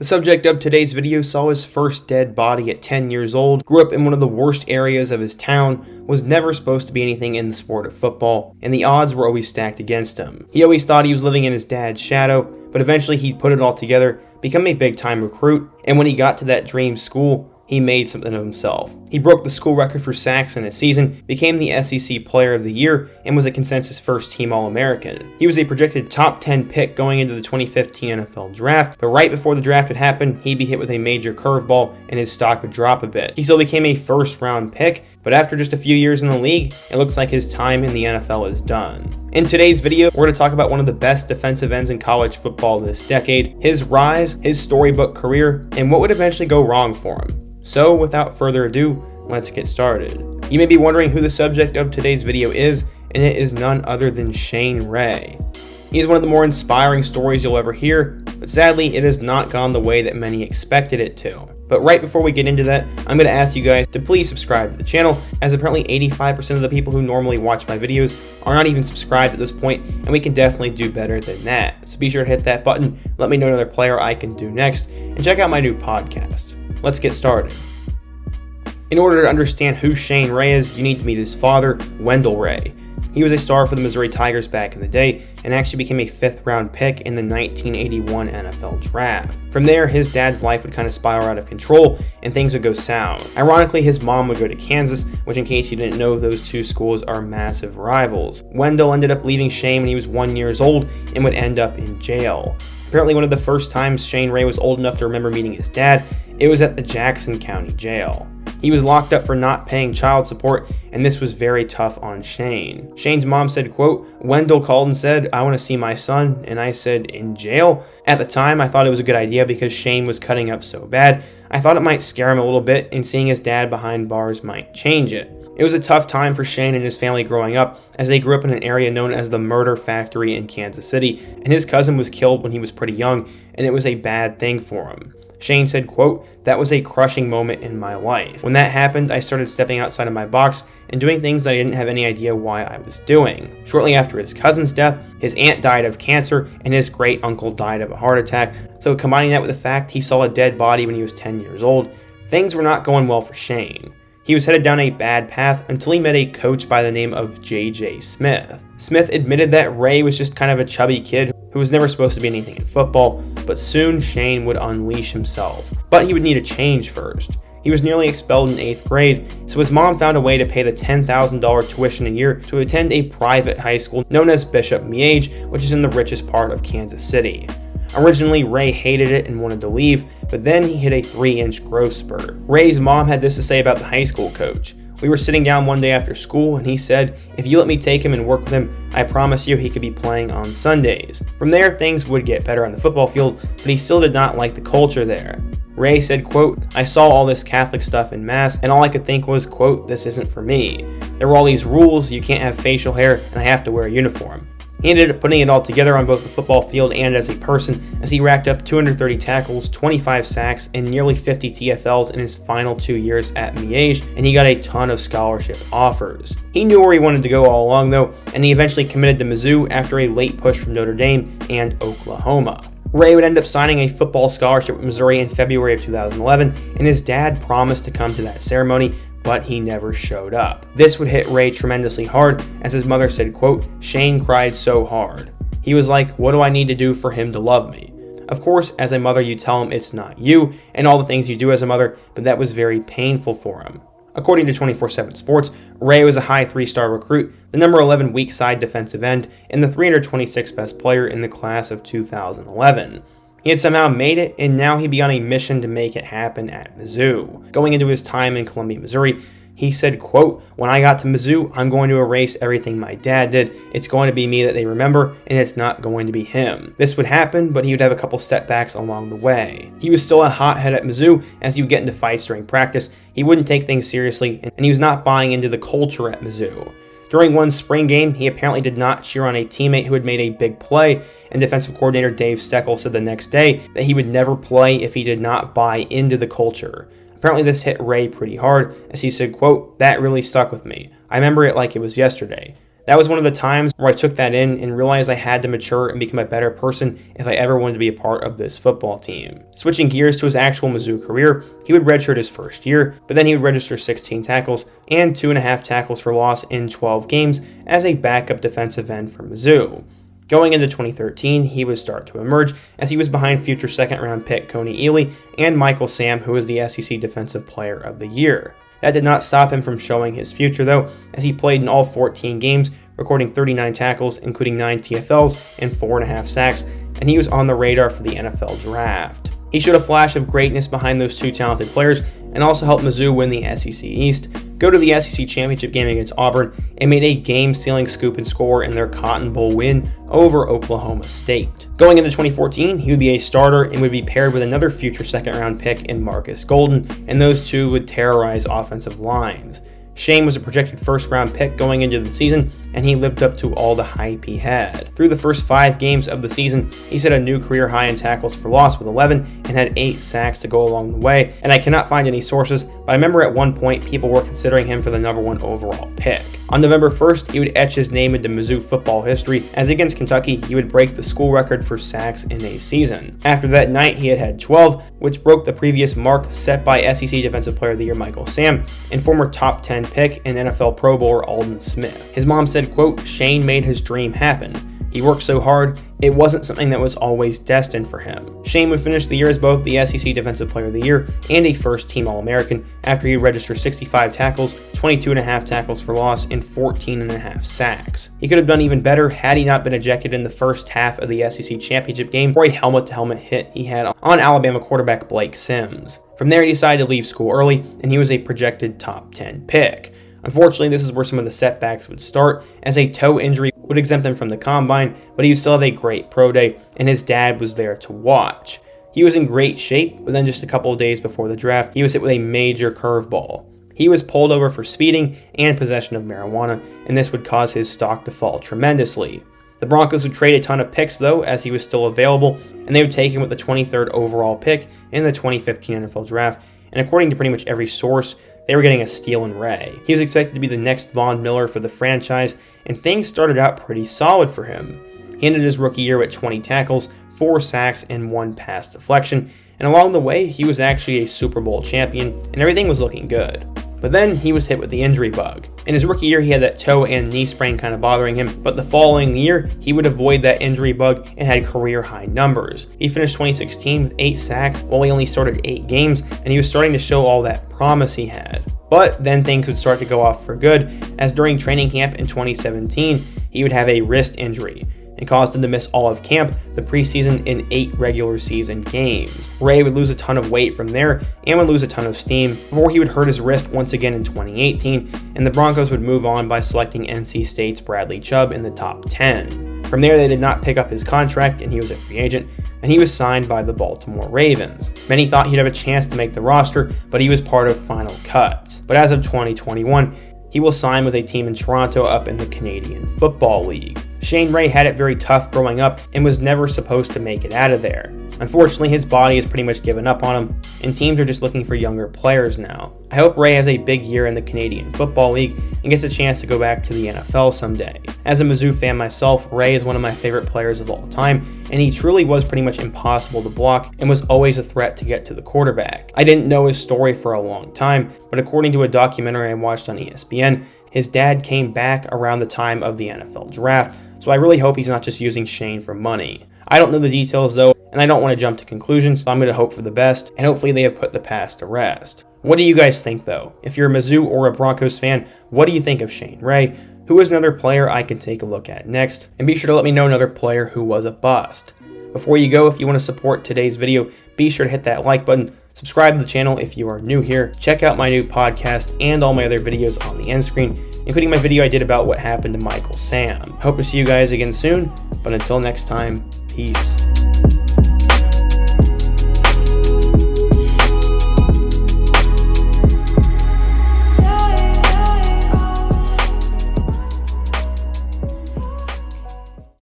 The subject of today's video saw his first dead body at 10 years old, grew up in one of the worst areas of his town, was never supposed to be anything in the sport of football, and the odds were always stacked against him. He always thought he was living in his dad's shadow, but eventually he'd put it all together, become a big-time recruit, and when he got to that dream school, he made something of himself. He broke the school record for sacks in a season, became the SEC Player of the Year, and was a consensus first-team All-American. He was a projected top 10 pick going into the 2015 NFL Draft, but right before the draft would happen, he'd be hit with a major curveball and his stock would drop a bit. He still became a first-round pick, but after just a few years in the league, it looks like his time in the NFL is done. In today's video, we're going to talk about one of the best defensive ends in college football this decade, his rise, his storybook career, and what would eventually go wrong for him. So, without further ado, let's get started. You may be wondering who the subject of today's video is, and it is none other than Shane Ray. He is one of the more inspiring stories you'll ever hear, but sadly, it has not gone the way that many expected it to. But right before we get into that, I'm going to ask you guys to please subscribe to the channel, as apparently 85% of the people who normally watch my videos are not even subscribed at this point, and we can definitely do better than that. So be sure to hit that button, let me know another player I can do next, and check out my new podcast. Let's get started. In order to understand who Shane Ray is, you need to meet his father, Wendell Ray. He was a star for the Missouri Tigers back in the day and actually became a 5th-round pick in the 1981 NFL Draft. From there, his dad's life would kind of spiral out of control and things would go south. Ironically, his mom would go to Kansas, which in case you didn't know, those two schools are massive rivals. Wendell ended up leaving Shane when he was 1 year old and would end up in jail. Apparently, one of the first times Shane Ray was old enough to remember meeting his dad, it was at the Jackson County Jail. He was locked up for not paying child support, and this was very tough on Shane. Shane's mom said, quote, "Wendell called and said, 'I want to see my son,' and I said, 'In jail?' At the time, I thought it was a good idea because Shane was cutting up so bad. I thought it might scare him a little bit, and seeing his dad behind bars might change it." It was a tough time for Shane and his family growing up, as they grew up in an area known as the Murder Factory in Kansas City, and his cousin was killed when he was pretty young, and it was a bad thing for him. Shane said, quote, "That was a crushing moment in my life. When that happened, I started stepping outside of my box and doing things that I didn't have any idea why I was doing." Shortly after his cousin's death, his aunt died of cancer and his great uncle died of a heart attack. So combining that with the fact he saw a dead body when he was 10 years old, things were not going well for Shane. He was headed down a bad path until he met a coach by the name of J.J. Smith. Smith admitted that Ray was just kind of a chubby kid who was never supposed to be anything in football, but soon Shane would unleash himself. But he would need a change first. He was nearly expelled in 8th grade, so his mom found a way to pay the $10,000 tuition a year to attend a private high school known as Bishop Miege, which is in the richest part of Kansas City. Originally, Ray hated it and wanted to leave, but then he hit a 3-inch growth spurt. Ray's mom had this to say about the high school coach. "We were sitting down one day after school and he said, 'If you let me take him and work with him, I promise you he could be playing on Sundays.' From there, things would get better on the football field, but he still did not like the culture there." Ray said, quote, "I saw all this Catholic stuff in mass and all I could think was, quote, 'This isn't for me. There were all these rules, you can't have facial hair and I have to wear a uniform.'" He ended up putting it all together on both the football field and as a person, as he racked up 230 tackles, 25 sacks, and nearly 50 TFLs in his final 2 years at Miege, and he got a ton of scholarship offers. He knew where he wanted to go all along though, and he eventually committed to Mizzou after a late push from Notre Dame and Oklahoma. Ray would end up signing a football scholarship with Missouri in February of 2011, and his dad promised to come to that ceremony, but he never showed up. This would hit Ray tremendously hard, as his mother said, quote, "Shane cried so hard. He was like, 'What do I need to do for him to love me?' Of course, as a mother, you tell him it's not you and all the things you do as a mother, but that was very painful for him." According to 24/7 Sports, Ray was a high 3-star recruit, the number 11 weak side defensive end, and the 326th best player in the class of 2011. He had somehow made it, and now he'd be on a mission to make it happen at Mizzou. Going into his time in Columbia, Missouri, he said, quote, "When I got to Mizzou, I'm going to erase everything my dad did. It's going to be me that they remember, and it's not going to be him." This would happen, but he would have a couple setbacks along the way. He was still a hothead at Mizzou, as he would get into fights during practice. He wouldn't take things seriously, and he was not buying into the culture at Mizzou. During one spring game, he apparently did not cheer on a teammate who had made a big play, and defensive coordinator Dave Steckel said the next day that he would never play if he did not buy into the culture. Apparently this hit Ray pretty hard, as he said, quote, "That really stuck with me. I remember it like it was yesterday. That was one of the times where I took that in and realized I had to mature and become a better person if I ever wanted to be a part of this football team. Switching gears to his actual Mizzou career, he would redshirt his first year, but then he would register 16 tackles and 2.5 tackles for loss in 12 games as a backup defensive end for Mizzou. Going into 2013, he would start to emerge as he was behind future second-round pick Coney Ealy and Michael Sam, who was the SEC Defensive Player of the Year. That did not stop him from showing his future, though, as he played in all 14 games, recording 39 tackles, including 9 TFLs and 4.5 sacks, and he was on the radar for the NFL Draft. He showed a flash of greatness behind those two talented players and also helped Mizzou win the SEC East, go to the SEC Championship game against Auburn, and made a game-sealing scoop and score in their Cotton Bowl win over Oklahoma State. Going into 2014, he would be a starter and would be paired with another future second-round pick in Marcus Golden, and those two would terrorize offensive lines. Shane was a projected first-round pick going into the season, and he lived up to all the hype he had. Through the first 5 games of the season, he set a new career high in tackles for loss with 11 and had 8 sacks to go along the way, and I cannot find any sources, but I remember at one point people were considering him for the #1 overall pick. On November 1st, he would etch his name into Mizzou football history, as against Kentucky, he would break the school record for sacks in a season. After that night, he had 12, which broke the previous mark set by SEC Defensive Player of the Year Michael Sam and former top 10 pick and NFL Pro Bowler Aldon Smith. His mom said, quote, "Shane made his dream happen. He worked so hard, it wasn't something that was always destined for him." Shane would finish the year as both the SEC Defensive Player of the Year and a first-team All-American after he registered 65 tackles, 22.5 tackles for loss, and 14.5 sacks. He could have done even better had he not been ejected in the first half of the SEC Championship game for a helmet-to-helmet hit he had on Alabama quarterback Blake Sims. From there, he decided to leave school early, and he was a projected top 10 pick. Unfortunately, this is where some of the setbacks would start, as a toe injury would exempt him from the combine, but he would still have a great pro day, and his dad was there to watch. He was in great shape, but then just a couple of days before the draft, he was hit with a major curveball. He was pulled over for speeding and possession of marijuana, and this would cause his stock to fall tremendously. The Broncos would trade a ton of picks, though, as he was still available, and they would take him with the 23rd overall pick in the 2015 NFL Draft, and according to pretty much every source, they were getting a steal in Ray. He was expected to be the next Von Miller for the franchise, and things started out pretty solid for him. He ended his rookie year with 20 tackles, 4 sacks, and 1 pass deflection, and along the way, he was actually a Super Bowl champion, and everything was looking good. But then he was hit with the injury bug. In his rookie year, he had that toe and knee sprain kind of bothering him, but the following year, he would avoid that injury bug and had career-high numbers. He finished 2016 with 8 sacks while he only started 8 games, and he was starting to show all that promise he had. But then things would start to go off for good, as during training camp in 2017, he would have a wrist injury and caused him to miss all of camp, the preseason, in 8 regular season games. Ray would lose a ton of weight from there and would lose a ton of steam before he would hurt his wrist once again in 2018, and the Broncos would move on by selecting NC State's Bradley Chubb in the top 10. From there, they did not pick up his contract, and he was a free agent, and he was signed by the Baltimore Ravens. Many thought he'd have a chance to make the roster, but he was part of final cuts. But as of 2021, he will sign with a team in Toronto up in the Canadian Football League. Shane Ray had it very tough growing up and was never supposed to make it out of there. Unfortunately, his body has pretty much given up on him, and teams are just looking for younger players now. I hope Ray has a big year in the Canadian Football League and gets a chance to go back to the NFL someday. As a Mizzou fan myself, Ray is one of my favorite players of all time, and he truly was pretty much impossible to block and was always a threat to get to the quarterback. I didn't know his story for a long time, but according to a documentary I watched on ESPN, his dad came back around the time of the NFL Draft, so I really hope he's not just using Shane for money. I don't know the details though, and I don't want to jump to conclusions, so I'm going to hope for the best, and hopefully they have put the past to rest. What do you guys think though? If you're a Mizzou or a Broncos fan, what do you think of Shane Ray? Who is another player I can take a look at next? And be sure to let me know another player who was a bust. Before you go, if you want to support today's video, be sure to hit that like button, subscribe to the channel if you are new here, check out my new podcast and all my other videos on the end screen, including my video I did about what happened to Michael Sam. Hope to see you guys again soon, but until next time, peace.